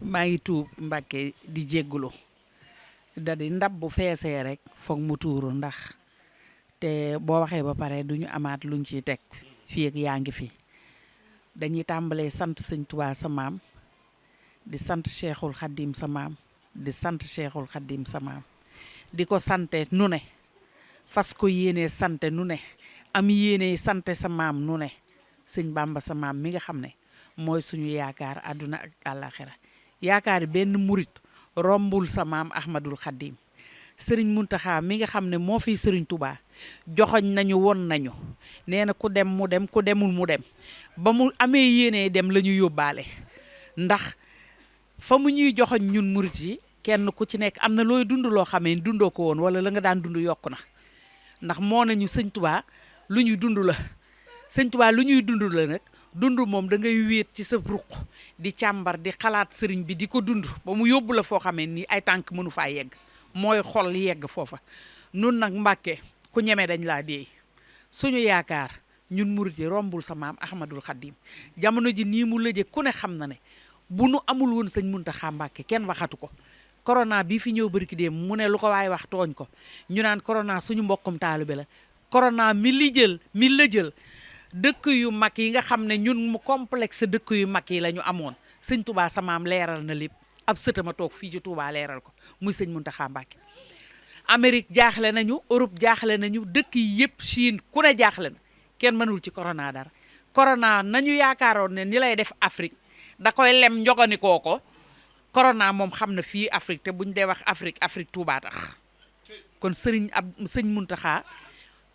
maa ngi tuub Mbàkke di jéggulu da di ndab bu feesee rek foog mu tuuru ndax te boo waxee ba pare duñu amaat luñ ciy teg fii ak yaa ngi fi dañuy tàmbalee sant sëñ Tuubaa sa maam di sant Cheikhul Khadim sa maam di sant Cheikhul Khadim sa maam di ko sante nu ne fas ko yéenee sante nu ne am yéenee sante sa maam nu ne sëñ Bàmba sa maam mi nga xam ne mooy suñu yaakaar àdduna ak àllaaxira yaakaar benn murit rombul sa maam Ahmadul Khadim sëriñ Muntaxa mi nga xam ne moo fiy sëriñ Touba joxoñ nañu won nañu nee na ku dem mu dem ku demul mu dem ba mu amee yéenee dem la ñu yóbbaale ndax fa mu ñuy joxoñ ñun murit yi kenn ku ci nekk am na looy dund loo xamee dundoo ko woon wala la nga daan dund yokku na ndax moo nañu sëñ Touba lu ñuy dund la sëñ Touba lu ñuy dund la nag dund moom da ngay wéet ci sa ruq di càmbar di xalaat sëriñ bi di ko dund ba mu yóbbu la foo xamee ni ay tànk mënu faa yegg mooy xol yegg foofa nun nag Mbàkke ku ñeme dañ laa deey suñu yaakaar ñun murit yi rombul sa maam Ahmadul Khadim jamono ji nii mu lëje ku ne xam na ne bu nu amul woon sëñ Muntaxa Mbàkke kenn waxatu ko corona bii fi ñëw barki dem mu ne lu ko waaye wax tooñ ko ñu naan corona suñu mbokkum taalibe la corona mi la jël dëkk yu mag yi nga xam ne ñun mu complexe dëkk yu mag yi la ñu amoon sëñ Touba sa maam leeral na lépp ab sëtama toog fii ci Touba leeral ko muy sëñ Muntaxa Mbàkke Amérique jaaxle nañu Europe jaaxle nañu dëkk yi yëpp Chine ku ne jaaxle na kenn mënul ci corona dara corona nañu yaakaaroon ne ni lay def Afrique da koy lem njoganikoo ko corona moom xam na fii Afrique te buñ dee wax Afrique Touba tax kon sëñ Muntaxa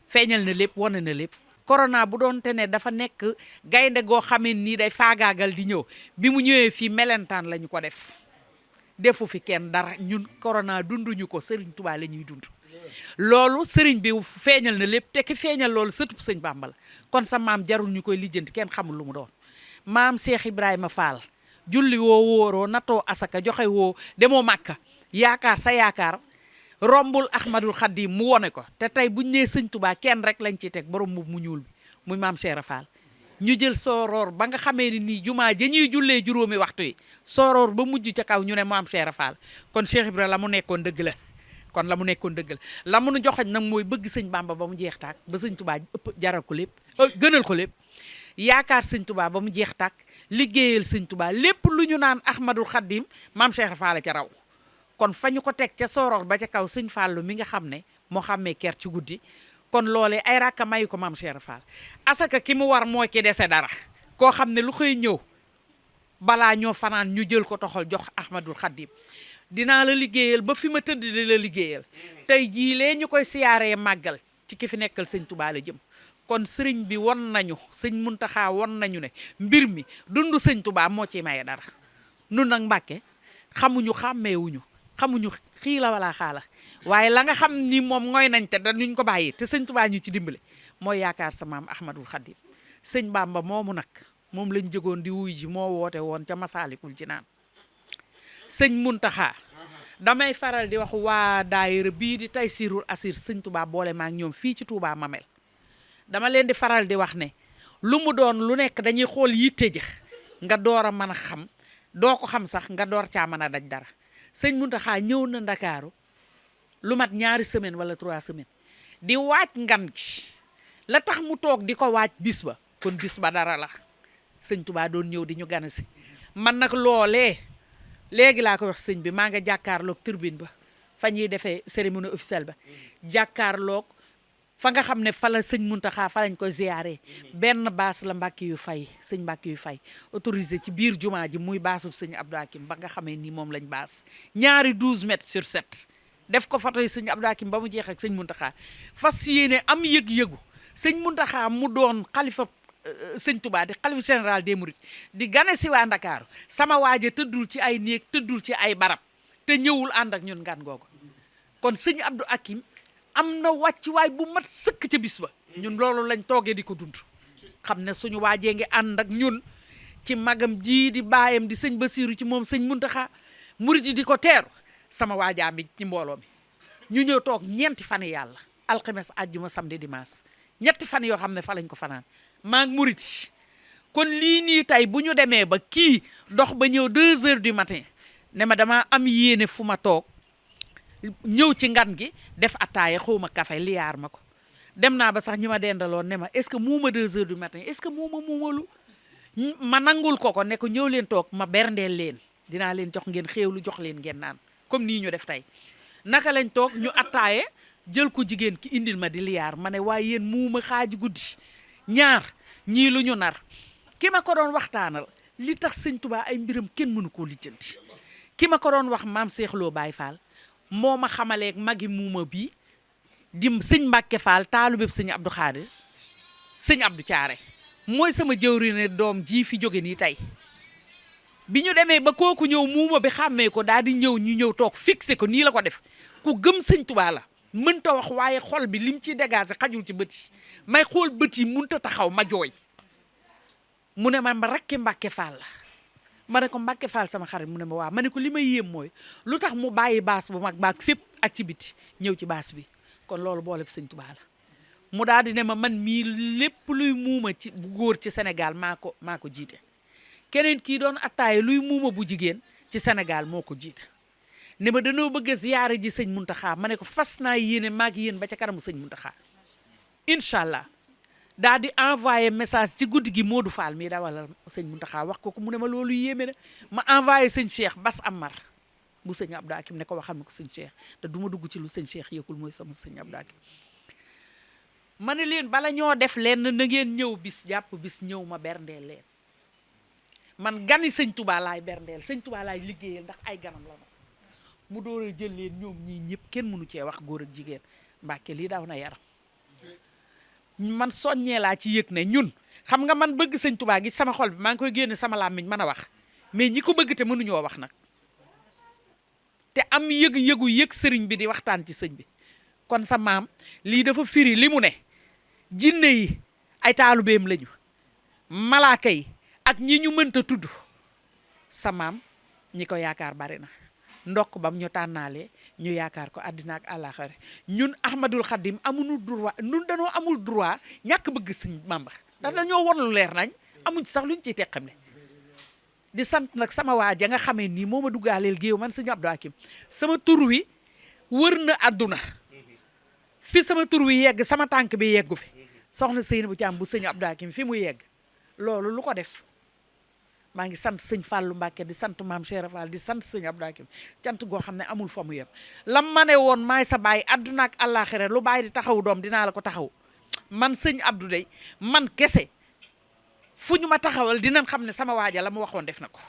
feeñal na lépp wane na lépp corona bu doon te ne dafa nekk gaynde goo xamee nii day faagaagal di ñëw bi mu ñëwee fii melentaan lañu ko defu fi kenn dara ñun corona dunduñu ko sëriñ Touba la ñuy dund loolu sëriñ bi feeñal na lépp te ki feeñal loolu sëtub sëñ Bàmba la kon sa maam jarul ñu koy lijjanti kenn xamul lu mu doon maam Cheikh Ibrahima Fall julli woo wóoroo natoo asaka joxe woo demoo Màkka yaakaar sa yaakaar rombul Ahmadul Khadim mu wone ko te tey buñ nee sëñ Touba kenn rek lañ ciy teg borom mu ñuul bi muy maam Cheikh Fall ñu jël sooroor ba nga xamee ni nii jumaa ja ñuy jullee juróomi waxtu yi sooroor ba mujj ca kaw ñu ne maam Cheikh Fall kon Cheikh Ibrahima la mu nekkoon dëgg la kon la mu nekkoon dëgg la la mu nu joxoñ nag mooy bëgg sëñ Bàmba ba mu jeex tàkk ba sëñ Touba ëpp jaral ko lépp gënal ko lépp yaakaar sëñ Touba ba mu jeex tàkk liggéeyal sëñ Touba lépp lu ñu naan Ahmadul Khadim maam Cheikh Fall ca raw kon fa ñu ko teg ca sooroor ba ca kaw sëñ Fallu mi nga xam ne moo xammee ker ci guddi kon loolee ay rakka mayu ko maam Cheikh Fall asaka ki mu war mooy ki dese dara koo xam ne lu xëy ñëw balaa ñoo fanaan ñu jël ko toxal jox Ahmadul Khadim dinaa la liggéeyal ba fi ma tëdd di la liggéeyal tey jii lee ñu koy siyaaree màggal ci ki fi nekkal sëñ Touba la jëm kon sëriñ bi won nañu sëñ Muntaxa won nañu ne mbir mi dund sëñ Touba moo ci maye dara nun nag Mbàkke xamuñu xàmmeewuñu xamuñu xii la wala xaala waaye la nga xam ni moom ngooy nañ te dañuñ ko bàyyi te sëñ Touba ñu ci dimbale mooy yaakaar sa maam Ahmadul Khadim sëñ Bàmba moomu nag moom lañ jógoon di wuy ji moo woote woon ca Masaalikul Jinaan sëñ Muntaxa damay faral di wax waa daayira bii di Taysirul Asir sëñ Touba boole ma ak ñoom fii ci Touba Mamel dama leen di faral di wax ne lu mu doon lu nekk dañuy xool yitte ji nga door a mën a xam doo ko xam sax nga door caa mën a daj dara sëñ Muntaxa ñëw na Ndakaaru lu mat 2 semaines wala 3 semaines di waaj ngan gi la tax mu toog di ko waaj bis ba kon bis ba dara la sëñ Touba doon ñëw di ñu gane si man nag loolee léegi laa ko wax sëñ bi maa nga jàkkaarloog turbine ba fa ñuy defee cérémonie officielle ba jàkkaarloog fa nga xam ne fa la sëñ Muntaxa fa lañ ko ziyaare benn baas la Mbàkke yu fay sëñ Mbàkke yu fay autorisé ci biir jumaa ji muy baasub sëñ Abdou Hakim ba nga xamee ni moom lañ baas ñaari 12 mètres sur 7 def ko photo yi sëñ Abdou Hakim ba mu jeex ak sëñ Muntaxa fas yéene am yëg-yëgu sëñ Muntaxa mu doon xalifa sëñ Touba di xalifa général des Mourides di gane si waa Ndakaaru sama waaja tëddul ci ay néeg tëddul ci ay barab te ñëwul ànd ak ñun ngan googu kon sëñ Abdou Hakim am na wàccuwaay bu mat sëkk ca bis ba ñun loolu lañ toogee di ko dund xam ne suñu waajee ngi ànd ak ñun ci magam ji di baayam di sëñ Basiiru ci moom sëñ Muntaxa murid yi di ko teeru sama waajaa mi ci mbooloo mi ñu ñëw toog ñeenti fan yàlla alxames àjjuma samedi dimanche ñetti fan yoo xam ne fa lañ ko fanaan maag murid yi kon lii nii tey bu ñu demee ba kii dox ba ñëw 2 heures du matin ne ma dama am yéene fu ma toog ñëw ci ngan gi def ataaya xawma café liyaar ma ko dem naa ba sax ñi ma dendaloon ne ma est-ce que muuma 2 heures du matin est-ce que muumalu ma nangul ko ne ko ñëw leen toog ma berndeel leen dinaa leen jox ngeen xéewlu jox leen ngeen naan comme nii ñu def tey naka lañ toog ñu attaaye jël ko jigéen ki indil ma di liyaar ma ne waaye yéen muuma xaaji guddi ñaar ñii lu ñu nar ki ma ko doon waxtaanal li tax sëñ Tuubaa ay mbiram kenn mënu koo lijjanti ki ma ko doon wax maam Seex Lo Baay Faal moo ma xamaleeg magi muuma bii di sëñ Mbàkke Faal taalu bépp sëñ Abdou Xaadir sëñ Abdou Caare mooy sama jëwriñ doom ji fi jóge nii tey bi ñu demee ba kooku ñëw muuma bi xàmmee ko daal di ñëw ñu ñëw toog fixé ko nii la ko def ku gëm sëñ Tuubaa la mënta wax waaye xol bi lim ciy dégagé xajul ci bët yi may xool bët yi mënta taxaw ma jooy mu ne ma rakki Mbàkke Faal la ma ne ko Mbàkke Faal sama xarit mu ne ma waaw ma ne ko li ma yéem mooy lu tax mu bàyyi baas bu mag baak fépp ak ci biti ñëw ci baas bi kon loolu boole bi sëñ Tuubaa la mu daal di ne ma man mii lépp luy muuma ci bu góor ci Sénégal maa ko jiite keneen kii doon attaaye luy muuma bu jigéen ci Sénégal moo ko jiite ne ma danoo bëgg a ziyaare ji sëñ Muntaxa ma ne ko fas naa yéene maag yéen ba ca kanamu sëñ Muntaxa incha allah daal di envoyé message ci guddi gi Modou Fall mii dawalal sëñ Muntaxa wax ko mu ne ma loolu yéeme na ma envoyé sëñ Cheikh Bass Amar bu sëñ Abdou Hakim ne ko waxal ma ko sëñ Cheikh te du ma dugg ci lu sëñ Cheikh yëkkul mooy sama sëñ Abdou Hakim ma ne leen bala ñoo def leen na ngeen ñëw bis jàpp bis ñëw ma berndeel leen man gani sëñ Touba laay berndeel sëñ Touba laay liggéeyal ndax ay ganam la mu door a jël leen ñoom ñii ñëpp kenn mënu cee wax góor ak jigéen Mbàkke lii daw na yaram man soññee laa ci yëg ne ñun xam nga man bëgg sëñ Touba gi sama xol bi maa ngi koy génne sama làmmiñ mën a wax mais ñi ko bëgg te mënuñoo wax nag te am yëg sëriñ bi di waxtaan ci sëñ bi kon sa maam lii dafa firi li mu ne jinne yi ay taalubeem lañu malaaka yi ak ñi ñu mënta tudd sa maam ñi ko yaakaar bari na ndokk bam ñu tànnaalee ñu yaakaar ko àddina ak àllaaxira ñun Ahmadul Xadim amuñu droit ñun dañoo amul droit ñàkk bëgg sëñ Bamba ndax dañoo won lu leer nañ amuñ sax luñ ciy teqam ne di sant nag sama waa ja nga xamee nii moo ma duggaaleel géew man sëñ Abdou Hakim sama tur wi wër na àdduna fi sama tur wi yegg sama tànk bi yeggu fi soxna Seynabou Thiam bu sëñ Abdou Hakim fi mu yegg loolu lu ko def maa ngi sant sëñ Fallou Mbacke di sant maam Cheikh Fall di sant sëñ Abdou Hakim cant goo xam ne amul fa mu yem lam ma ne woon maay sa baay àdduna ak àllaaxira lu baay di taxaw doom dinaa la ko taxaw man sëñ Abdou day man kese fu ñu ma taxawal dinañ xam ne sama waaja la mu waxoon def na ko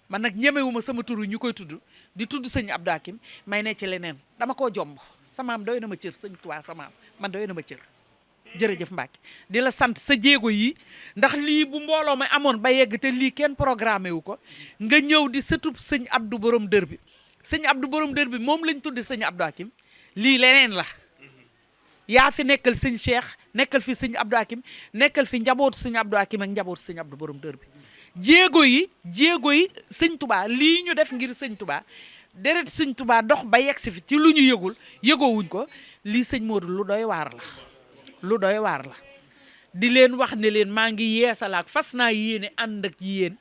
man nag ñemewuma sama tur ñu koy tudd di tudd sëñ Abdou Hakim may ne ci leneen dama koo jomb samaam doy na ma cër sëñ Tuubaa samaam man doy na ma cër jërëjëf Mbacke di la sant sa jéego yi ndax lii bu mbooloo ma amoon ba yegg te lii kenn programmé wu ko nga ñëw di sëtub sëñ Abdou borom dër bi sëñ Abdou borom dër bi moom lañ tuddi sëñ Abdou Hakim lii leneen la yaa fi nekkal sëñ Cheikh nekkal fi sëñ Abdou Hakim nekkal fi njabootu sëñ Abdou Hakim ak njabootu sëñ Abdou borom dër bi jéego yi sëñ Touba lii ñu def ngir sëñ Touba deret sëñ Touba dox ba yegg si fi ci lu ñu yëgoowuñ ko lii sëñ Modou lu doy waar la di leen wax ne leen maa ngi yeesalaat fas naa yéene ànd ak yéen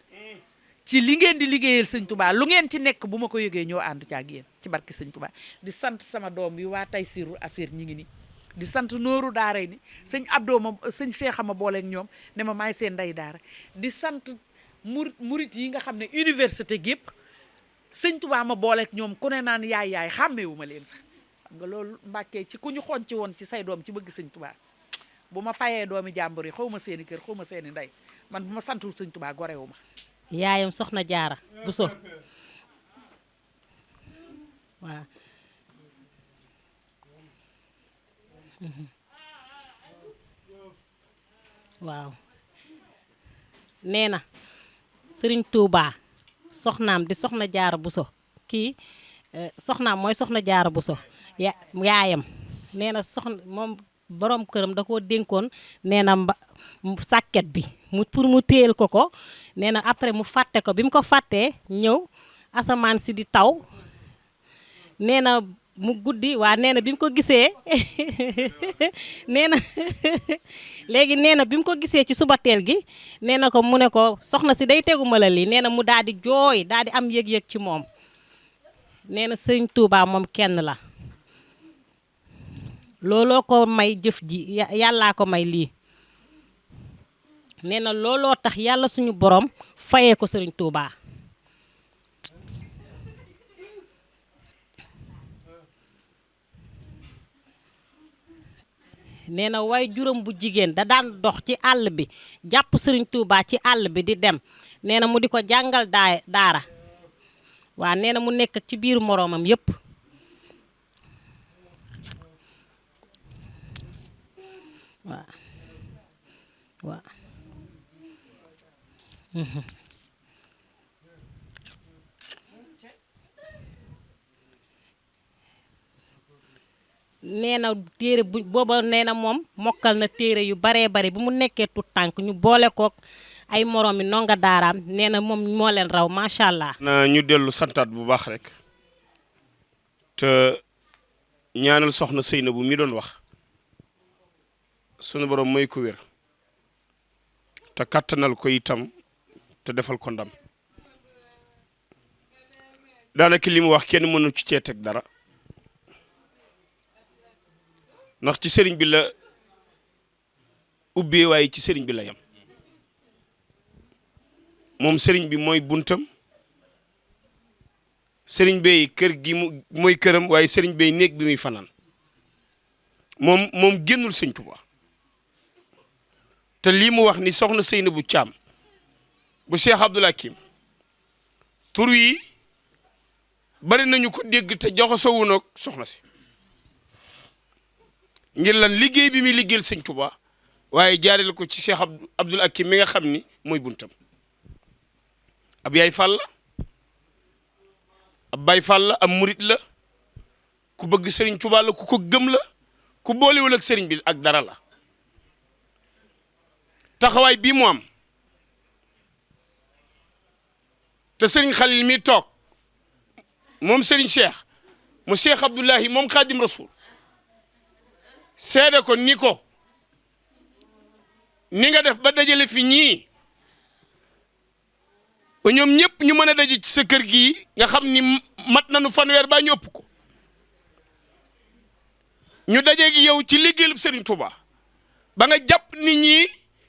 ci li ngeen di liggéeyal sëñ Touba lu ngeen ci nekk bu ma ko yëgee ñoo ànd ci ak yéen ci barki sëñ Touba di sant sama doom yi waa Taysiru Asir ñi ngi ni di sant nooru daaray ni sëñ Abdou ma sëñ Cheikh ma booleeg ñoom ne ma maay seen ndey daara di sant murit yi nga xam ne université gépp sëñ Touba ma booleeg ñoom ku ne naan yaay xàmmeewu ma leen sax xam nga loolu Mbàkke ci ku ñu xoon ci woon ci say doom ci bëgg sëñ Touba bu ma fayee doomi jàmbur yi xaw ma seeni kër xaw ma seeni ndey man bu ma santul sëñ Touba gorewu ma yaayam soxna Jaara Buso waaw waaw nee na sëriñ Touba soxnaam di soxna Jaara Buso kii soxnaam mooy soxna Jaara Buso yaayam nee na soxna moom borom këram da koo dénkoon nee na sàkket bi pour mu téyel ko nee na après mu fàtte ko bi mu ko fàttee ñëw asamaan si di taw nee na mu guddi waa nee na bi mu ko gisee nee na léegi nee na bi mu ko gisee ci suba teel gi nee na ko mu ne ko soxna si day teguma la lii nee na mu daal di jooy daal di am yëg-yëg ci moom nee na sëriñ Touba moom kenn la looloo ko may jëf ji yàllaa ko may lii nee na looloo tax yàlla suñu borom fayee ko sëriñ Touba. nee na way juróom bu jigéen da daan dox ci àll bi jàpp sëriñ Touba ci àll bi di dem nee na mu di ko jàngal daara waa nee na mu nekk ci biiru moroomam yépp waa waa nee na téere bu booba nee na moom mokkal na téere yu baree bari bu mu nekkee tut tànk ñu boole kook ay moroomi ndonga daaraam nee na moom moo leen raw macha allah. na ñu dellu santaat bu baax rek te ñaanal soxna Seynabou mi doon wax sunu borom mooy ko wér te kattanal ko itam te defal ko ndam daanaka li mu wax kenn mënu ci cee teg dara. ndax ci sëriñ bi la ubbee waaye ci sëriñ bi la yam moom sëriñ bi mooy buntam sëriñ bey kër gi mooy këram waaye sëriñ bey néeg bi muy fanaan moom génnul sëñ Tuubaa te lii mu wax ni soxna Seynabou Thiam bu Cheikh Abdoul Hakim tur yi bari nañu ko dégg te joxasowuñu ak soxna si ngir lan liggéey bi muy liggéeyal sëñ Touba waaye jaareel ko ci Cheikh Abdoul Hakim mi nga xam ni mooy buntam ab yaay fall la ab baay fall la ab murit la ku bëgg sëriñ Touba la ku ko gëm la ku boolewul ak sëriñ bi ak dara la taxawaay bii mu am te sëriñ Khalil mi toog moom sëriñ Cheikh mu Cheikh Abdoulahi moom Khadim Rasoul seede ko ni nga def ba dajale fi ñii ba ñoom ñëpp ñu mën a daje ci sa kër gii nga xam ni mat nañu fanweer ba ñu ëpp ko ñu daje gi yow ci liggéeyub Serigne Touba ba nga jàpp nit ñi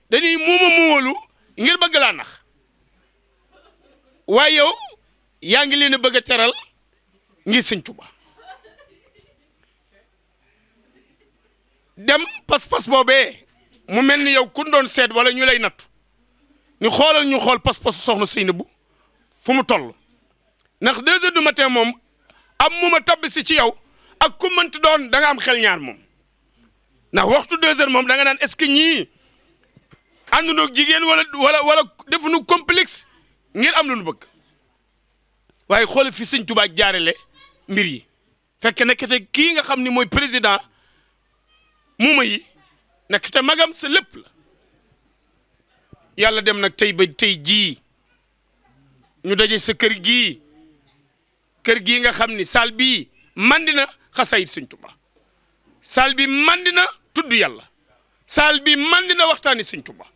dañuy muumalu ngir bëgg laa nax waaye yow yaa ngi leen a bëgg a teral ngir Serigne Touba dem pas-pas boobee mu mel ni yow ku doon seet wala ñu lay nattu ñu xool pas-pas soxna Seynabou fu mu toll ndax 2 heures du matin moom am mu ma tabbisi ci yow ak ku mënti doon da nga am xel ñaar moom ndax waxtu 2 heures moom da nga naan est-ce que ñii àndunoo ak jigéen wala defuñu complexe ngir am lu nu bëgg waaye xool fi Sëñ Tuubaa jaarale mbir yi fekk nekk te kii nga xam ni mooy président muuma yi nekk te magam sa lépp la yàlla dem nag tey ba tey jii ñu daje sa kër gii nga xam ni saal bii mandi na xasayit Sëñ Tuubaa saal bi mandi na tudd yàlla saal bi mandi na waxtaani Sëñ Tuubaa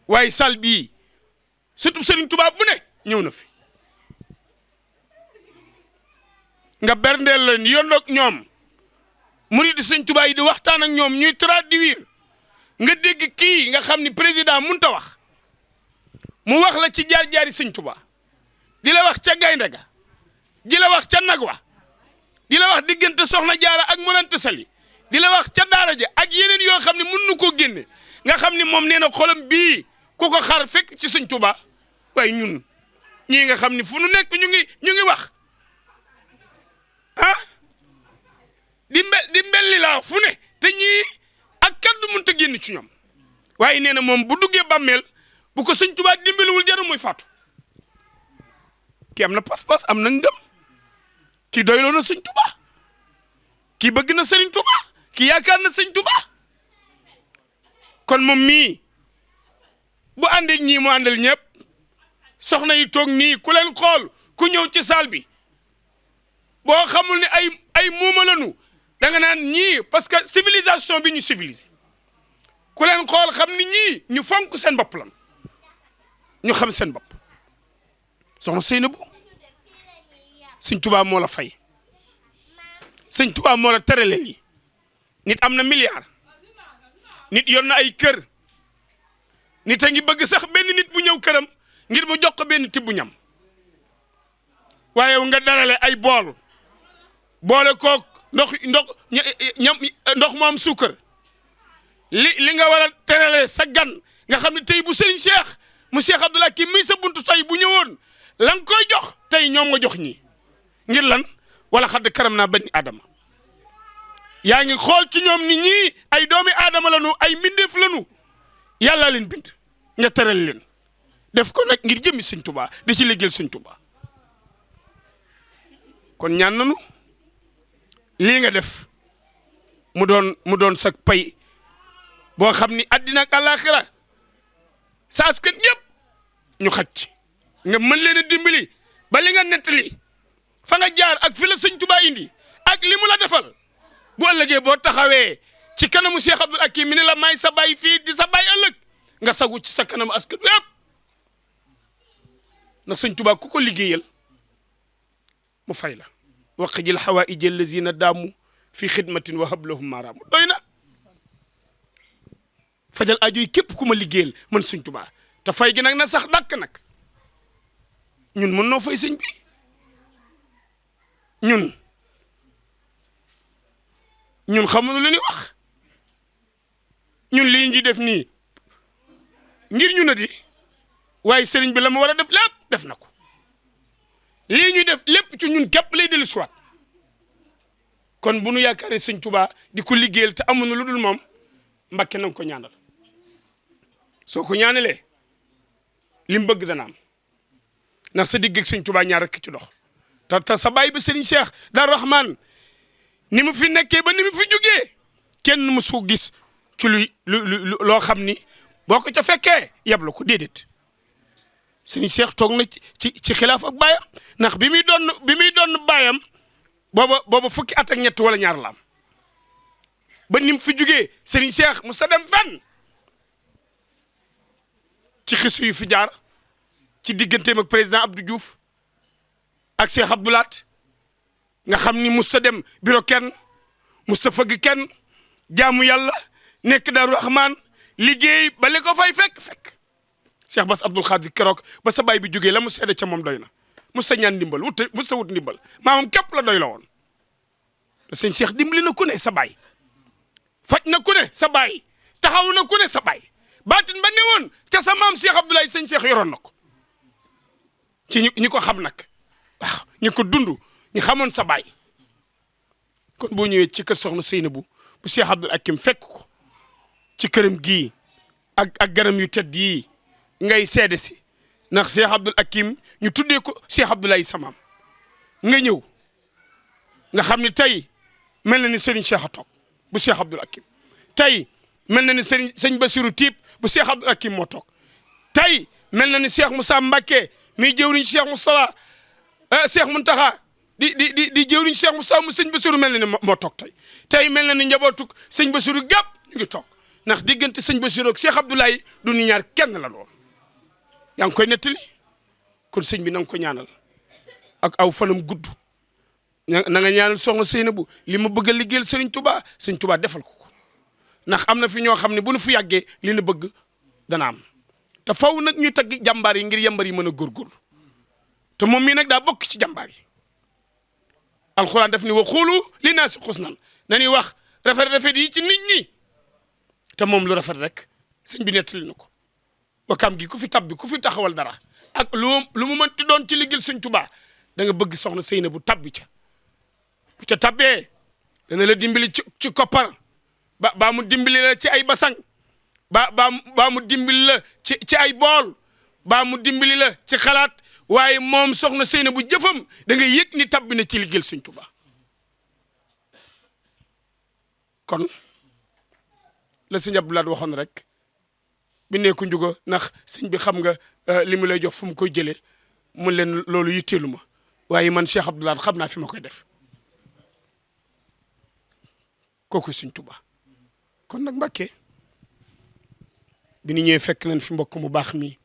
waaye saal bii surtout Sëriñ Tuubaa bu ne ñëw na fi nga berndeel leen yondoog ñoom murid Sëñ Tuubaa yi di waxtaan ak ñoom ñuy traduire nga dégg kii nga xam ni président mënut a wax mu wax la ci jaar-jaari Sëñ Tuubaa di la wax ca gaynde ga di la wax ca nag wa di la wax diggante soxna jaara ak Mor Anta Sali di la wax ca daara ja ak yeneen yoo xam ne mën nu koo génne nga xam ni moom nee na xolam bii ku ko xar fekk ci Sëñ Tuubaa waaye ñun ñii nga xam ni fu nu nekk ñu ngi wax ah di mbelli laa fu ne te ñii ak kaddu mënut a génn ci ñoom waaye nee na moom bu duggee bàmmeel bu ko Sëñ Tuubaa dimbaliwul jarul muy faatu kii am na pas-pas am na ngëm kii doyloo na Sëñ Tuubaa kii bëgg na Sëriñ Tuubaa kii yaakaar na Sëñ Tuubaa kon moom mii bu àndee ñii mu àndal ñëpp soxna yi toog nii ku leen xool ku ñëw ci saal bi boo xamul ne ay ay muuma lañu da nga naan ñii parce que civilisation bi ñu civilisé ku leen xool xam ni ñii ñu fonk seen bopp lan ñu xam seen bopp soxna Seynabou Sëñ Tuubaa moo la fay Sëñ Tuubaa moo la terale lii nit am na milliard nit yor na ay kër nit a ngi bëgg sax benn nit bu ñëw këram ngir mu jox ko benn tibb ñam waaye nga dalale ay bool boole kook ndox mu am suukar li nga war a terale sa gan nga xam ne tey bu Serigne Cheikh mu Cheikh Abdoul Hakim muy sa buntu tey bu ñëwoon la nga koy jox tey ñoom nga jox ñi ngir lan wala xadd karam naa bani aadama yaa ngi xool ci ñoom ni ñii ay doomi aadama lañu ay mbindeef lañu yàlla leen bind nga teral leen def ko nag ngir jëmmi Sëñ Tuubaa di ci liggéeyal Sëñ Tuubaa kon ñaan nanu lii nga def mu doon sa pay boo xam ni àddina ak àllaaxira sa askan yëpp ñu xaj ci nga mën leen a dimbali ba li nga nettali fa nga jaar ak fi la Sëñ Tuubaa indi ak li mu la defal bu ëllëgee boo taxawee ci kanamu Cheikh Abdoul Hakim mi ne la may sa baay fii di sa baay ëllëg nga sagu ci sa kanamu askan yëpp na Sëñ Tuubaa ku ko liggéeyal mu fay la waqijil hawaa'ij allazina daamu fi xidmatin wa hablahum maaraamu doy na fajal aajo yi képp ku ma liggéeyal man Sëñ Tuubaa te fay gi nag na sax dàkk nag ñun mën noo fay sëñ bi ñun xamuñu lu ñuy wax ñun lii ñu def nii ngir ñu na di waaye sëriñ bi la mu war a def lépp def na ko lii ñuy def lépp ci ñun képp lay dellu siwaat kon bu nu yaakaaree Sëñ Tuubaa di ko liggéeyal te amuñu lu dul moom Mbàkke na nga ko ñaanal soo ko ñaanalee li mu bëgg dana am ndax sa digg ak Sëñ Tuubaa ñaar rekk ci dox te sa baay bi Sëriñ Cheikh Daaru Rahmaan ni mu fi nekkee ba ni mu fi jógee kenn mu su gis ci loo xam ni boo ko ca fekkee yablu ko déedéet Sëriñ Cheikh toog na ci xilaaf ak baayam ndax bi muy doon baayam booba fukki at ak ñett wala ñaar la am ba ni mu fi jógee Sëriñ Cheikh mu sa dem fenn ci xisu yu fi jaar ci digganteem ak président Abdou Diouf ak Cheikh Abdou Lahat nga xam ni musta dem bureau kenn musta fëgg kenn jaamu yàlla nekk Daaru Rahmaan liggéey ba li ko fay fekk Cheikh Bass Abdoul Khadir keroog ba sa baay bi jógee la mu seede ca moom doy na musta ñaan ndimbal musta wut ndimbal maamam képp la doy la woon te sëñ Cheikh dimbali na ku ne sa baay faj na ku ne sa baay taxaw na ku ne sa baay baatin ba ne woon ca sa maam Cheikh Abdoulaye sëñ Cheikh yoroon na ko ci ñi ko xam nag waaw ñi ko dund ñu xamoon sa baay kon boo ñëwee ci kër soxna Seynabou bu Cheikh Abdoul Hakim fekk ko ci këram gii ak garam yu tedd yii ngay seede si ndax Cheikh Abdoul Hakim ñu tuddee ko Cheikh Abdoulaye samaam nga ñëw nga xam ni tey mel na ni Serigne Cheikh a toog bu Cheikh Abdoul Hakim tey mel na ni sëñ Bassirou Typ bu Cheikh Abdoul Hakim moo toog tey mel na ni Cheikh Moussa Mbacké miy jëwriñ Cheikh Moussa Cheikh Mountakha di jëwriñ Cheikh Moussa mu sëñ Bassirou mel na ni moo toog tey mel na ni njabootuk sëñ Bassirou gépp ñu ngi toog ndax diggante sëñ Bassirou ak Cheikh Abdoulaye du ñu ñaar kenn la lool yaa ngi koy nettali kon sëñ bi na nga ko ñaanal ak aw fanam gudd na nga ñaanal soxna Seynabou li mu bëgg a liggéeyal Sëriñ Tuubaa defal ko ndax am na fi ñoo xam ne bu nu fi yàggee li nu bëgg dana am te faw nag ñuy tagg jàmbaar yi ngir yambar yi mën a góorgóorlu te moom mii nag daa bokk ci jàmbaar yi alxuraan daf ni wa xuulu li naa si xusnan na ñuy wax rafet yi ci nit ñi te moom lu rafet rek sëñ bi nettali na ko wakam gi ku fi tabbi ku fi taxawal dara ak lu mu mënti doon ci liggéeyal Sëñ Tuubaa da nga bëgg soxna Seynabou tabbi ca bu ca tabbee dana la dimbali ci koppar baa mu dimbali la ci ay basang baa mu dimbali la ci ay bool baa mu dimbali la ci xalaat waaye moom soxna Seynabou jëfam da nga yëg ni tabbi na ci liggéeyal Sëñ Tuubaa kon la sëñ Abdou Lahad waxoon rek bi nekku njuga ndax sëñ bi xam nga li mu lay jox fu mu koy jëlee mun leen loolu yitteelu ma waaye man Cheikh Abdou Lahad xam naa fi ma koy def kooku Sëñ Tuubaa kon nag Mbàkke bi ñu ñëwee fekk nañ fi mbokk mu baax mi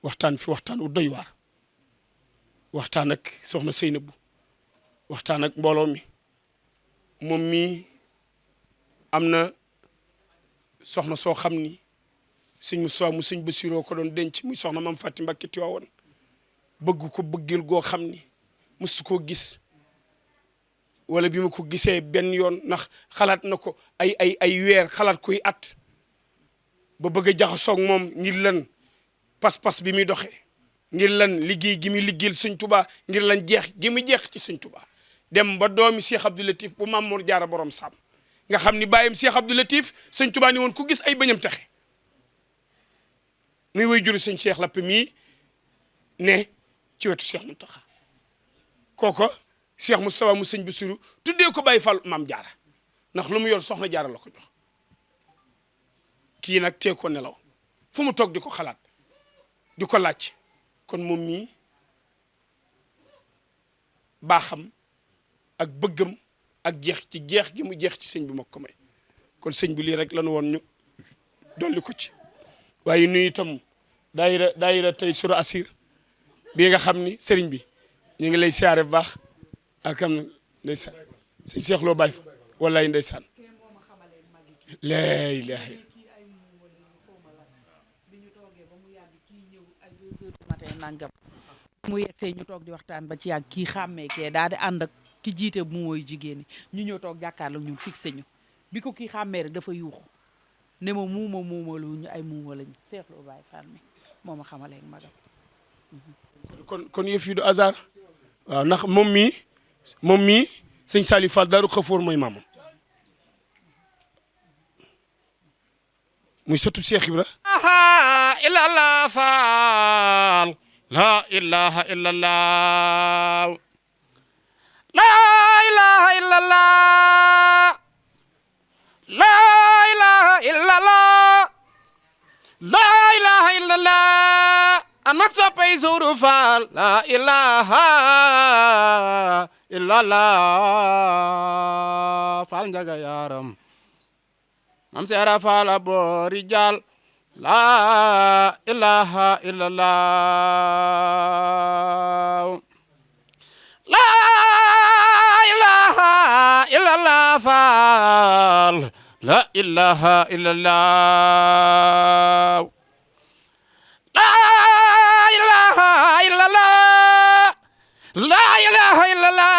waxtaan fi waxtaan wu doy waar waxtaan ak soxna Seynabu waxtaan ak mbooloo mi moom mii am na soxna soo xam ni sëñ Moussa mu sëñ Bassiroo ko doon denc muy soxna Mam Fati Mbàkke Tiwaawan bëgg ko bëggil goo xam ni musu koo gis wala bi ma ko gisee benn yoon ndax xalaat na ko ay weer xalaat koy at ba bëgg a jaxasoog moom ngir lan pas-pas bi muy doxee ngir lan liggéey gi muy liggéeyal Sëñ Tuubaa ngir lan jeex gi muy jeex ci Sëñ Tuubaa dem ba doomi Cheikh Abdou Latif bu Maam Mor Jaara borom Sam nga xam ni bàyyam Cheikh Abdou Latif Sëñ Tuubaa ni woon ku gis ay bëñam texe muy way juru sëñ Cheikh Lapp mii ne ci wetu Cheikh Mountakha kooko Cheikh Moustapha mu sëñ Bassirou tuddee ko Baye Fall Maam Jaara ndax lu mu yor soxna Jaara la ko jox kii nag tee ko nelaw fu mu toog di ko xalaat di ko laaj kon moom mii baaxam ak bëggam ak jeex gi mu jeex ci sëñ bi moo ko may kon sëñ bi lii rek lanu woon ñu dolli ko ci waaye nuyu itam daayira tey sura asir bii nga xam ni sëriñ bi ñu ngi lay siyaare bu baax ak am ndeysaan sëñ Cheikh Lo Baye fa wallaay ndeysaan laa ilaaha nangam mu yegsee ñu toog di waxtaan ba ci yàgg kii xàmmee kee daal di ànd ak ki jiite bu mooy jigéen ñi ñu ñëw toog jàkkaarloo ñun fixé ñu bi ko kii xàmmee rek dafa yuuxu ne ma muuma lu ñu ay muuma lañu Cheikh Lo Baye Fall mi moo ma xamalee ak magam. kon yëf yi du hasard waaw ndax moom mii sëñ Saliou Fall Daaru Xafoor mooy maamam muy sëtu Cheikh Ibra illallah Fall la ilaha illallah la ilaha illallah la ilaha illallah la ilaha illallah ana soppay Suuru Fall la ilaha illallah Fall njaga yaram mam seera Fall boori jal la ilaha illallah la ilaha illallah Fall la ilaha illallah la ilaha illallah la ilaha illallah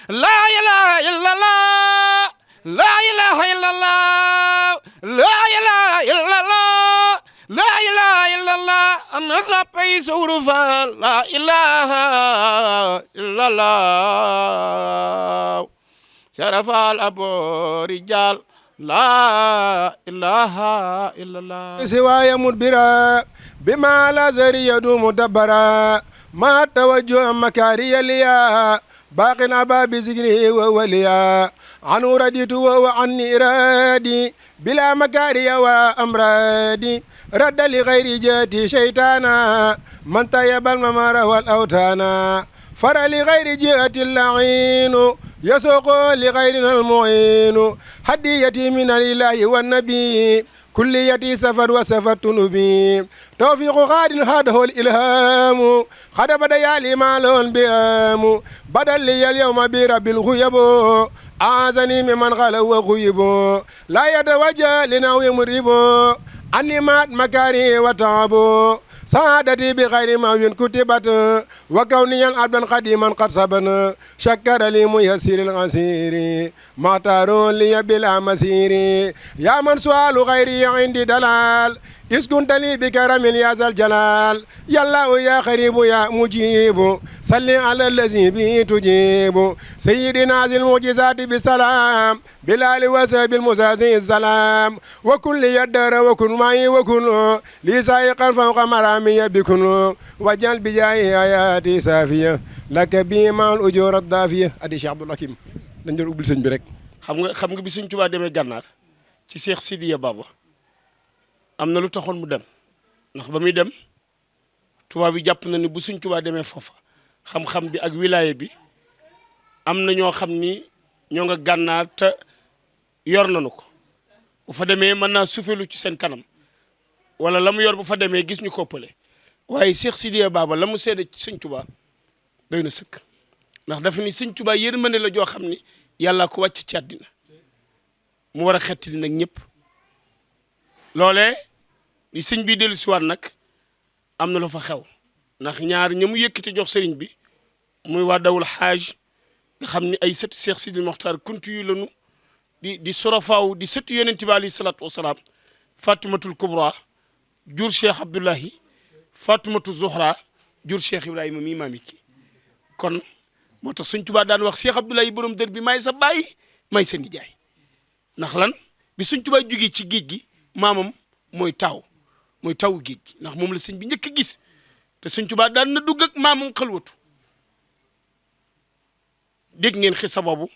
la ilaha illallah la ilaha illallah la ilaha illallah la ilaha illallah ana soppay Suuru Fall la ilaha illallah Seera Fall aboori jal la ilaha illallah سواي مدبرا بما لا زري يدوم دبرا ما توجه مكاري ليا باق أبا بذكره ووليا عنه رديت وعني رادي بلا مكاري وأمرادي رد لغير جاتي شيطانا من طيب الممار والأوتانا فر لغير جهة اللعين يسوق لغيرنا المعين هديتي من الإله والنبي كليتي سفر وسفرت نبي توفيق غاد هذا الإلهام قد بدا لي مال بيام بدل لي اليوم برب الغيب أعزني ممن غلو وغيب لا يتوجه لناو مريب أني مات مكاري وتعب سعادتي بغير ما كتبت وكوني العبد قديما قد سبن شكر لي ميسير العسير ما تارون لي بلا مسير يا من سؤال غيري عندي دلال إذ كنت لي بكرم يا ذا الجلال يا الله يا قريب يا مجيب صل على الذي به تجيب سيدنا ذي المعجزات بالسلام بلال وسب المزازي السلام وكل يدر وكن معي وكن لي سائقا فوق مرامي بكن وجل بجاي آياتي سافية لك بما الأجور الضافية أدي شيخ عبد الحكيم dañu ubbil sëñ bi rek xam nga bi Sëñ Tuubaa demee gànnaar ci Cheikh Sidiya Baba am na lu taxoon mu dem ndax ba muy dem tubaab bi jàpp na ni bu Sëñ Tuubaa demee foofa xam-xam bi ak wilaya bi am na ñoo xam ni ñoo nga gànnaar te yor nañu ko bu fa demee mën naa sufelu ci seen kanam wala la mu yor bu fa demee gis ñu koppale waaye Cheikh Sidiya Baba la mu seede ci sëñ Tuubaa doy na sëkk ndax dafa ni sëñ Tuubaa yërmande la joo xam ni yàlla ko wàcc ci àddina mu war a xettali nag ñëpp loolee li sëñ bi dellu si waat nag am na lu fa xew ndax ñaar ña mu yëkkati jox sëriñ bi muy waa dawul xaaj nga xam ni ay sëti Cheikh Sidil Mokhtar kunti yu lanu di sorofaaw di sëti yonent bi alayhi salaatu wasalaam Fatimatul Kubra jur Cheikh Abdullahi Fatimatu Zuhra jur Cheikh Ibrahima mi maami ki kon moo tax sëñ Tuubaa daan wax Cheikh Abdoulaye borom dër bi may sa baay may sa nijaay ndax lan bi sëñ Tuubaa jógee ci géej gi maamam mooy taw géej gi ndax moom la sëñ bi njëkk a gis te sëñ Tuubaa daan na dugg ak maamam xalwatu dégg ngeen xisa boobu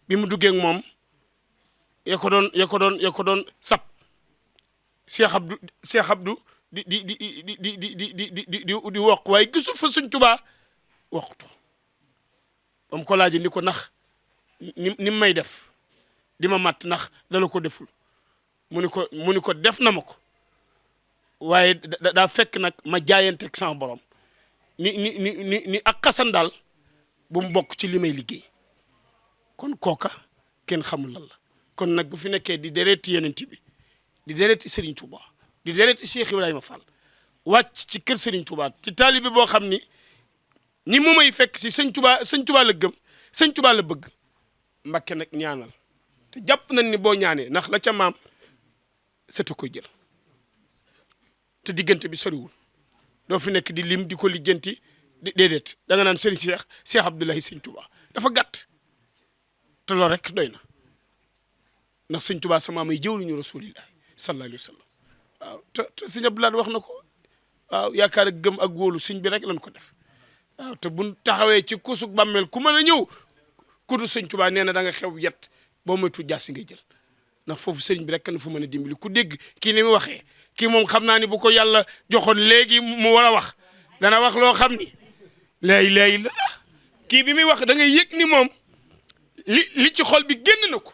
bi mu duggee ak moom ya ko doon sap Cheikh Abdou di wokk waaye gisul fa sëñ Tuubaa waxtu ba mu ko laajee ni ko ndax ni may def di ma matt ndax dala ko deful mu ni ko def na ma ko waaye daa fekk nag ma jaayante ak sama borom ni ak xasan daal bu mu bokk ci li may liggéey kon kooka kenn xamul lan la kon nag bu fi nekkee di dereeti yonent bi di dereeti Serigne Touba di dereeti Cheikh Ibrahima Fall wàcc ci kër Serigne Touba ci taalibe boo xam ni mu may fekk si sëñ Touba la gëm sëñ Touba la bëgg Mbakke nag ñaanal te jàpp nañ ni boo ñaanee ndax la ca maam sëtu koy jël te diggante bi soriwul doo fi nekk di lim di ko lijjanti di déedéet da nga naan Serigne Cheikh Abdoulahi sëñ Touba dafa gàtt te loolu rek doy na ndax sëñ Touba sama may jëwriñu rasulillahi sallallahu alayhi wa sallam waaw te sëñ Abdoulaye wax na ko waaw yaakaar ak gëm ak wóolu sëñ bi rek lañ ko def waaw te buñ taxawee ci kusug bàmmeel ku mën a ñëw ku du sëñ Touba nee na da nga xew yet boo moytu jaasi ngay jël ndax foofu sëriñ bi rek kan fu mën a dimbali ku dégg kii ni mu waxee kii moom xam naa ni bu ko yàlla joxoon léegi mu war a wax dana wax loo xam ni léegi la kii bi muy wax da ngay yëg ni moom li ci xol bi génn na ko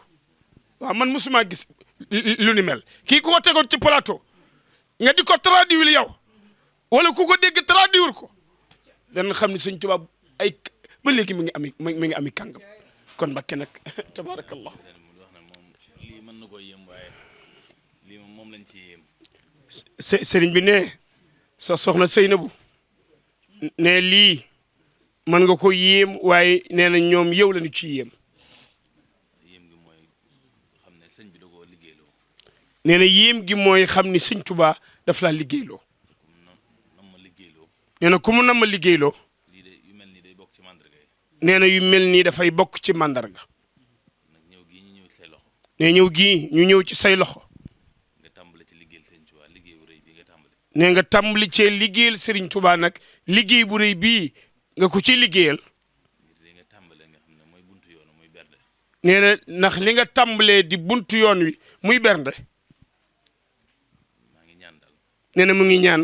waaw man mosuma gis lu ni mel kii ku ko tegoon ci plateau nga di ko traduire yow wala ku ko dégg traduire ko dana xam ni sëñ Tuubaa ay ba léegi mi ngi ami kàngam kon Mbakke nag tabarakallah lii mën na koo yéem waaye lii moom lañ ci yéem sëriñ bi ne sa soxna Seynabu ne lii mën nga ko yéem waaye nee na ñoom yow lañu ci yéem yéem gi mooy xam ne sëñ bi da koo liggéeyloo nee na yéem gi mooy xam ni sëñ Tuubaa daf laa liggéeyloo nam ma liggéeyloo nee na ku mu nam ma liggéeyloo lii de yu mel nii day bokk ci mandarga yi nee na yu mel nii dafay bokk ci mandarga nag ñëw gii ñu ñëw ci say loxo ne ñëw gii ñu ñëw ci say loxo nga tàmbali ci liggéeyal sëñ Tuubaa liggéey bu rëy bi nga tàmbali ne nga tàmbali cee liggéeyal Serigne Touba nag liggéey bu rëy bii nga ko ci liggéeyal ngir li nga tàmbalee nga xam ne mooy buntu yoonu muy bernde nee na ndax li nga tàmbalee di buntu yoon wi muy bernde maa ngi ñaan daal nee na mu ngi ñaan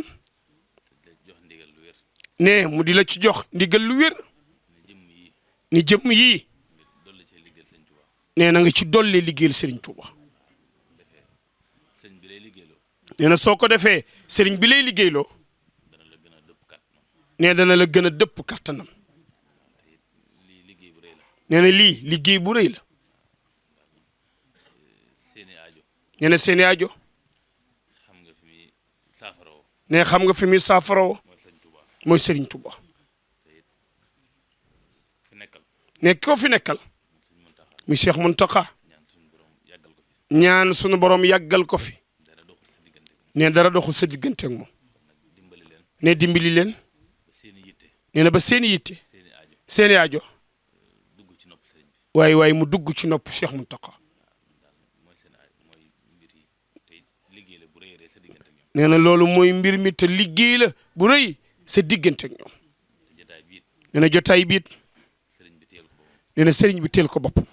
te di jox ndigal lu wér ne mu di la ci jox ndigal lu wér ne jëmm yi ni jëmm yii nga dolli cee liggéeyal sëñ Tuubaa nee na nga ci dolli liggéeyal Serigne Touba defee sëñ bi lay liggéeyloo nee na soo ko defee Serigne bi lay liggéeyloo dana la gën a dëpp kàttanam nee dana la gën a dëpp kattanam lii liggéey bu rëy la nee na lii liggéey bu rëy la seeni aajo nee na seeni aajo xam nga fi muy saafaroo ne xam nga fi muy saafaroo mooy sëñ Tuubaa mooy Serigne Touba fi nekkal ne ko fi nekkal suñ Muntaxa muy Cheikh Mountakha ñaan suñu borom yàggal ko fi ñaan sunu borom yàggal ko fi dara doxul sa diggante ne dara doxul sa diggante ak moom dimbali leen ne dimbali leen ba seeni yitte nee na ba seeni yitte seeni aajo seeni aajo dugg ci nopp sëriñ bi waaye mu dugg ci nopp Cheikh Mountakha mooy seen aajo mooy mbir yi te liggéey la bu rëy rëy sa diggante ak ñoom nee na loolu mooy mbir mi te liggéey la bu rëy sa diggante ak ñoom te jotaay bi it nee na jotaay biit sëriñ bi teel ko boppam nee na sëriñ bi teel ko boppam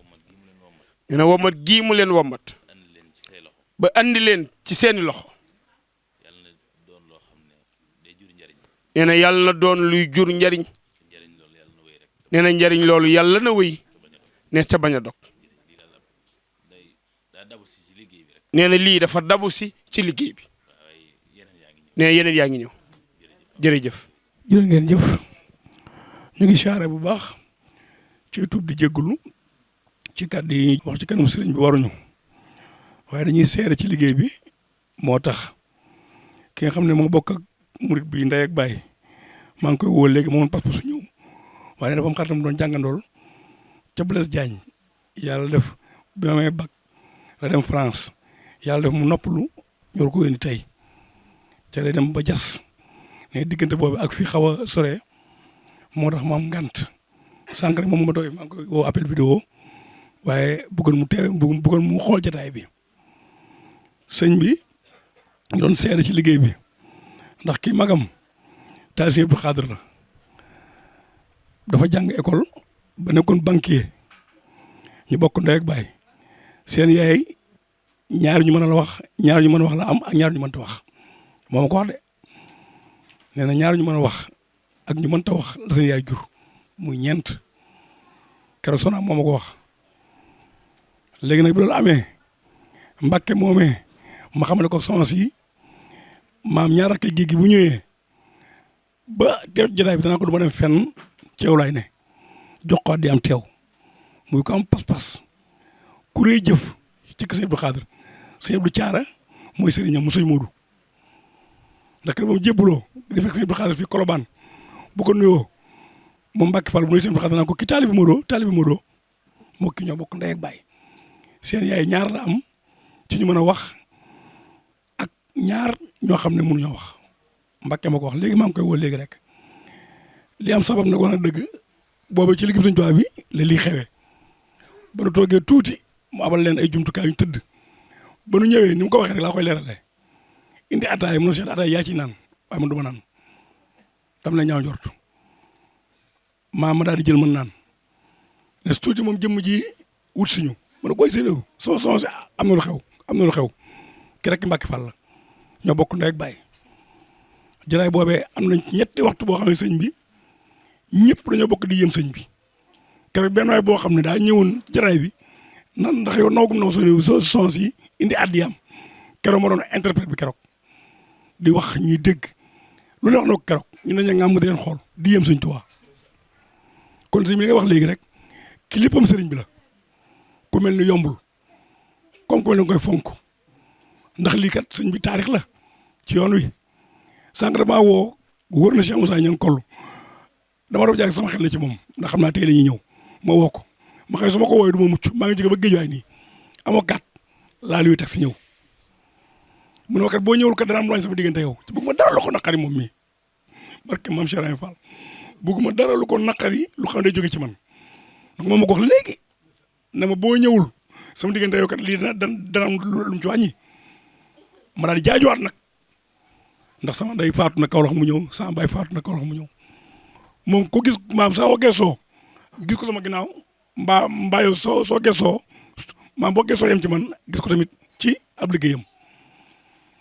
wommat gi mu leen wommat nee na womat gii mu leen womat andi leen ci say loxo ba andi leen ci seeni loxo yàlla na doon loo xam ne day jur njariñ nee na yàlla na doon luy jur njariñ te njariñ loolu yàlla na wéy rek nee na njariñ loolu yàlla na wéy ne sa bañ a dog daa dabu si liggéey bi rek. nee na lii dafa dabu si ci liggéey bi nee yeneen yaa ngi ñëw jërëjëf. jërë ngeen jëf ñu ngi siyaare bu baax ci tuub di jéggulu ci kàddu yi wax ci kanam sëriñ bi waruñu waaye dañuy seere ci liggéey bi moo tax ki nga xam ne moo bokk ak murit bi ndey ak baay maa ngi koy woo léegi moom pas su ñëw waaye dafa am xaritam doon jàngandool ca Blaise Diagne yàlla def bi ma amee bac la dem France yàlla def mu noppalu ñor ko indi tey ca lay dem ba jas ne diggante boobu ak fii xaw a sore moo tax mu am ngant sànq rek moom ma doy maa ngi koy woo appel vidéo waaye bëggoon mu teew bëggoon mu xool jataay bi sëñ bi doon seede ci liggéey bi ndax kii magam taal Sëñ Abdou Khadre la dafa jàng école ba nekkoon banquier ñu bokk ndey ak baay seen yaay ñaar ñu mën a wax ñaar ñu mën a wax la am ak ñaar ñu mënta wax moo ma ko wax de nee na ñaar ñu mën a wax ak ñu mënta wax la seen yaay jur muy ñeent keroog Sona moo ma ko wax léegi nag bi loolu amee Mbàkke moomee ma xamale ko sons yi maam ñaar ak géej gi bu ñëwee ba teew jotaay bi danaa ko du ma dem fenn ceew laay ne jox ko di am teew muy ko am pas-pas ku rëy jëf ci kër Sëñ Abdou Khadre Sëñ Abdou Thiara mooy sëriñam mu sëñ Moodu ndax kër ba mu jébbaloo di fekk Sëñ Abdou Khadre fii Colobane bu ko nuyoo moom Mbàkke Fall bu nuyu Sëñ Abdou Khadre naan ko ki taalibi Moodu moo ki ñoo bokk ndey ak baay seen yaay ñaar la am ci ñu mën a wax ak ñaar ñoo xam ne mënuñoo wax Mbàkke ma ko wax léegi maa ngi koy woo léegi rek li am sabab nag wax na dëgg boobu ci liggéey Sëñ Tuubaa bi la lii xewee ba nu toogee tuuti mu abal leen ay jumtukaay yu tëdd ba nu ñëwee ni mu ko waxee rek laa koy leeralee indi ataay mu ne seet ataay yaa ci naan waaye man du ma naan tam la ñaaw njort ma daal di jël mën naan ne tuuti moom jëmm ji wut si ñu ma ne koy séenéw soo si am na lu xew ki rek Mbàkke Fall la ñoo bokk ndey ak baay jaraay boobee am nañ ñetti waxtu boo xam ne sëñ bi ñëpp dañoo bokk di yëm sëñ bi keroog benn waay boo xam ne daa ñëwoon jaraay bi nan ndax yow nawgum naw soo sons yi indi addiyam keroog ma doon interprète bi keroog di wax ñuy dégg lu ne wax na ko keroog ñu ne ña ngàmm di leen xool di yëm sëñ Tuubaa kon sëñ bi li nga wax léegi rek ki léppam sëriñ bi la ku mel ni yombul comme ku mel ni koy fonk ndax lii kat sëñ bi taarix la ci yoon wi sànq damaa woo wóor na Cheikh Moussa Niang Kollu dama doon jaag sama xel na ci moom ndax xam naa tey la ñuy ñëw ma woo ko ma xëy su ma ko wooyee du ma mucc maa ngi jóge ba géej waay nii amoo gàtt laa luy tax si ñëw mu ne ma kat boo ñëwul kat dana am lu sama diggante yow ci bëgguma dara lu ko naqari moom mii barke maam Cheikh Ibra Fall bëgguma dara lu ko naqari lu xam ne day jóge ci man donc moom ma ko wax léegi ne ma boo ñëwul sama diggante yow kat lii dana am lu mu ci wàññi ma daal di jaajuwaat nag ndax sama ndey faatu na Kawlax mu ñëw sama baay faatu na Kawlax mu ñëw moom ko gis maam saa woo gëstoo gis ko sama ginnaaw mbaa yow soo gëstoo maam boo gëstoo yem ci man gis ko tamit ci ab liggéeyam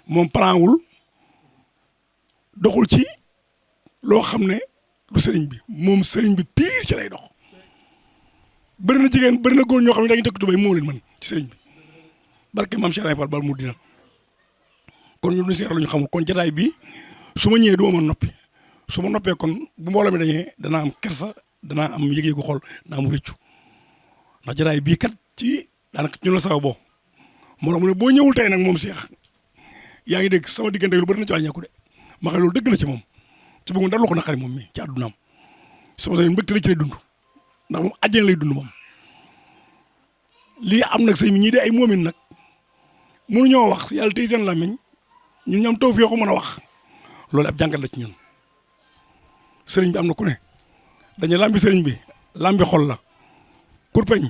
moom paranwul doxul ci loo xam ne du sëriñ bi moom sëriñ bi pire ci lay dox bëri na jigéen bëri na góor ñoo xam ne dañuy dëkk tubay moo leen man ci sëriñ bi barke maam Cheikh Fall bal mu dina kon ñu seer lu ñu xamul kon jataay bi su ma ñëwee du ma mën noppi su ma noppee kon bu mbooloo mi dañee danaa am kersa danaa am yëg-yëgu xol danaa am rëccu ndax jataay bii kat ci daanaka ñu la saw boo moo tax mu ne boo ñëwul tey nag moom Cheikh yaa ngi dégg sama diggante lu bëri na ci wàññeeku de ma xam loolu dëgg la ci moom ci bëggoon dara lu ko naqari moom mi ci àddunaam sama sëñ mbégte la ci lay dund ndax moom àjjana lay dund moom lii am nag sëñ mi ñii de ay moomin nag mënuñoo wax yàlla tey seen làmmiñ ñun ñoom taw fii ko mën a wax loolu ab jàngat la ci ñun sëriñ bi am na ku ne dañu lambi sëriñ bi lambi xol la kurpeñ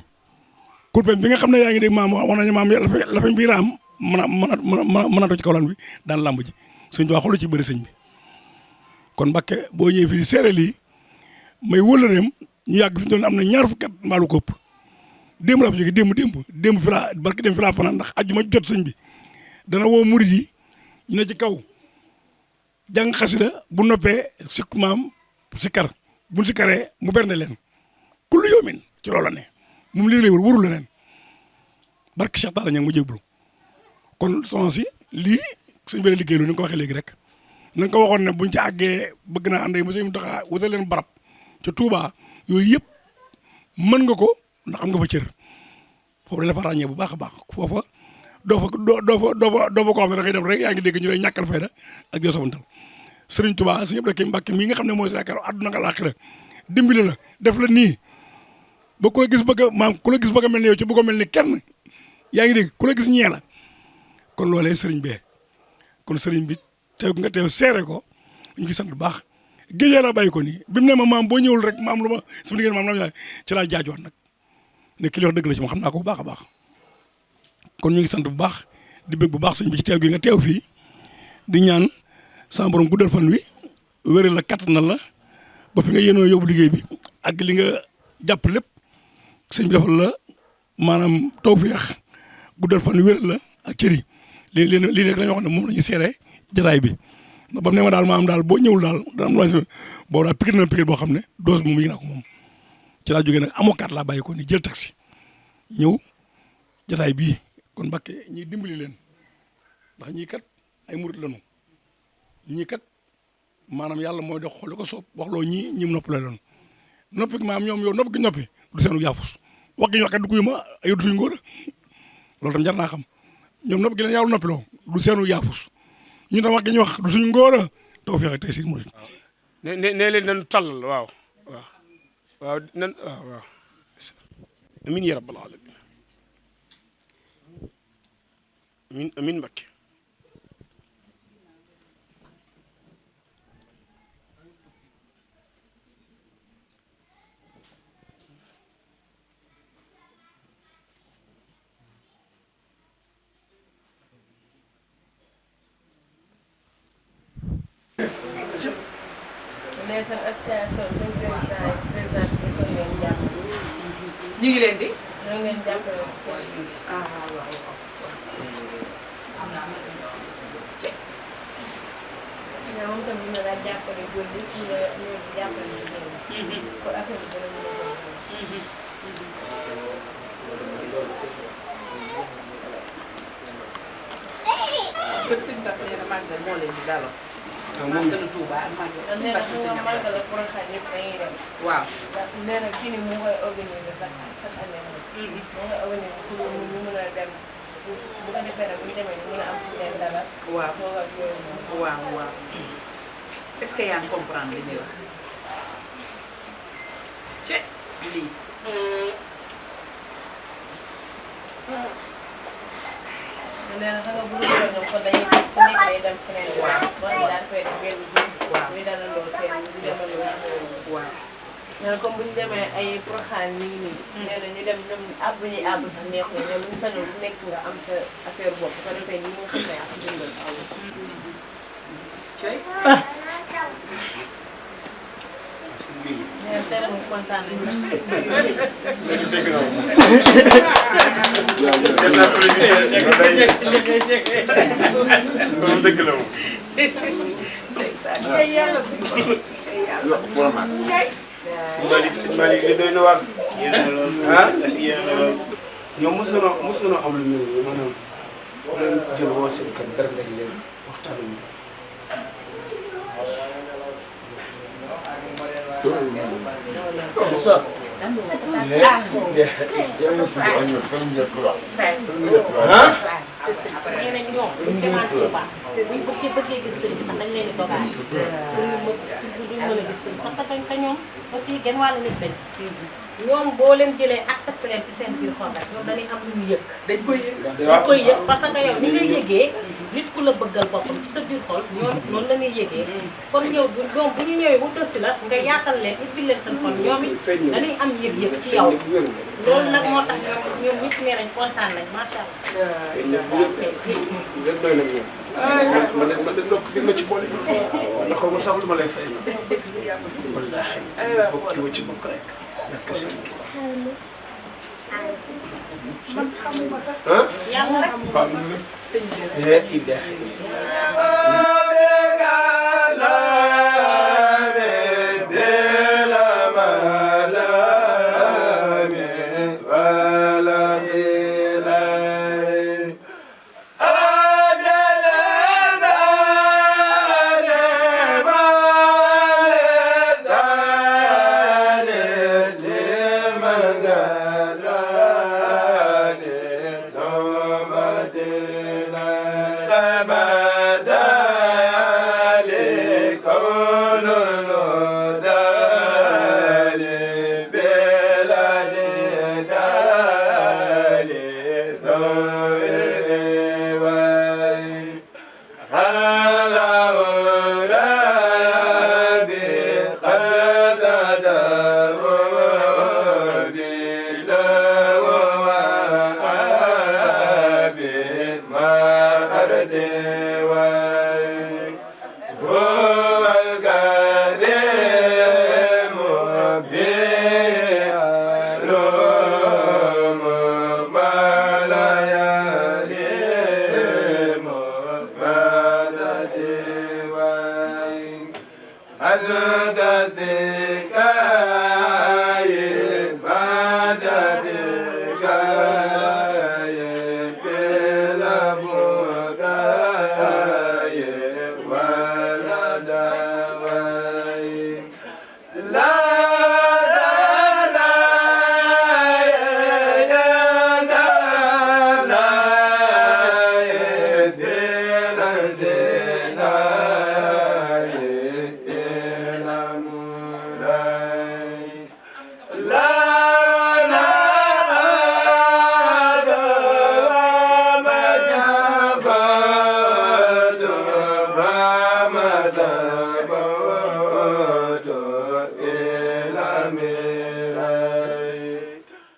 bi nga xam ne yaa ngi dégg maam wax nañu maam la fa mbiir am mën a toj ci kaw lan bi daan lamb ji sëñ bi waa xoolu ci bëri sëñ bi kon Mbàkke boo ñëwee fii di seere lii may wëlëreem ñu yàgg fi ñu doon am na ñaar fukki at mbaalu ko ëpp démb laa fa jógee démb fi laa barki dem fi laa fanaan ndax ajjuma jot sëñ bi dana woo murid yi ñu ne ci kaw jàng xasida bu noppee si kar buñ si karee mu bernde leen kullu yawmin ci loola ne moom lii lay warul leneen barke Cheikh Talla Niang mu jébbalu kon soxna si lii suñ beneen liggéey lu ni nga ko waxee léegi rek na nga ko waxoon ne buñ ci àggee bëgg naa ànd ak monsieur Mountakha wutal leen barab ca Touba yooyu yëpp mën nga ko ndax am nga fa cër foofu dañ la fa ràññee bu baax a baax foofa doo fa ko xam ne da ngay def rek yaa ngi dégg ñu lay ñàkkal fayda ak yoo sabantal Serigne Touba suñu Abdou Mbacke mii nga xam ne mooy sa yaakaar àdduna nga laaxira dimbali la def la nii ba ku la gis bëgg ku la gis bëgg a mel ni yow ci bëgg a mel ni kenn yaa ngi dégg ku la gis ñee la kon loolee Serigne bee kon Serigne bi teew nga teew seere ko ñu ngi sant bu baax géejee la bàyyi ko nii bi mu ne ma maam boo ñëwul rek maam lu ma sama liggéey maam la ci laa jaajoon nag ne kii wax dëgg la ci ma xam naa ko bu baax a baax kon ñu ngi sant bu baax di bëgg bu baax sëñ bi ci teew gi nga teew fii di ñaan sama borom guddal fan wi wéral la kattanal la ba fi nga yéenoo yóbbu liggéey bi ak li nga jàpp lépp sëñ bi defal la maanaam tawfeex guddal fan wi wéral la ak cër yi lii rek la ñu wax ne moom la ñu seere jataay bi ndax ba mu ne ma daal maam daal boo ñëwul daal dana am lu boobu daal pikir na pikir boo xam ne dose moom yi naa ko moom ci laa jógee nag amokaat laa bàyyi ko ni jël taxi ñëw jataay bii kon Mbàkke ñiy dimbali leen ndax ñii kat ay murit lañu ñii kat maanaam yàlla mooy dox xool ko soob waxloo ñii ñim nopp la loon noppi maam ñoom yow nopp gi noppi du seenu yaafus wax gi ñu wax kat du ko ma ay du suñu ngóor loolu tam jar naa xam ñoom nopp gi leen yàlla noppi loo du seenu yaafus ñu tam wax gi ñu wax du suñu ngóor taw feexe tey si murit ne leen nañu tàllal waaw nan waaw amin ya rabbal alamin amin Mbacke ñu ngi leen di. ñoo ngi leen jàppale. waaw. moom tamit dina la jàppale góor ñi ñu jàppale jigéen ñi. pour affaire bi dina mën a kër sëñ Bass nee na màggal moo leen di dalal. màggalu Touba ak màggal sëñ Bass nee na màggal ak Porokhane yëpp dañuy dem. waaw. nee na kii ni mu koy organiser chaque année. moo koy organiser pour ñu mën a dem bu ko defee nag bu ñu demee ñu mën a am fu leen dalal. waaw toog ak yooyu noonu. waaw est-ce que yaa ngi comprendre li ñuy wax. ci lii. nee na xam nga bu dul woon ñoom kon dañuy gis ku nekk day dem feneen. waaw bon daal fay def benn jour. waaw ñu dalandoo seen ñu demandoo. waaw. nee na comme bu ñu demee ay Porokhane ñu ngi nii. nee na ñu dem ñoom àbb ñuy àbb sax neexul ñoom bu ñu sañoon ku nekk nga am sa affaire bopp ko defee ñi nga xam ne ak dundal aw. nee na teel mu kontaan nañu nag. dëgg la moom. sëñ Malick li doy na waar. ñoom mos nañoo am lu mel nii maanaam leen jël woo seen kër dara lañ leen waxtaan ak ñoom. nee nañ ñoom buñ demee Touba buñ bëggee gis sëñ bi sax dañ leen di dogaale pour duñ mën a gis sëñ parce que ñoom aussi genn wàllu nit lañ ñoom boo leen jëlee accepté leen ci seen biir xol rek ñoom dañuy am lu ñu yëg dañ koy yëg parce que yow ni ngay yëgee nit ku la bëggal boppam ci sa biir xol ñoom noonu la ñuy yëgee kon ñoom bu ñu ñëwee bu tësi la nga yaatal leen ubbil leen seen xol ñoom it dañuy am yëg-yëg ci yow loolu nag moo tax ñoom nit nee nañ kontaan nañ macha allah. man de ndokk bi ma ci boole ndax xaw ma sax lu ma lay fay wallaahi bokk ci ma ci bokk rek nekk si man xamuma sax. yàlla rek. waaw الذي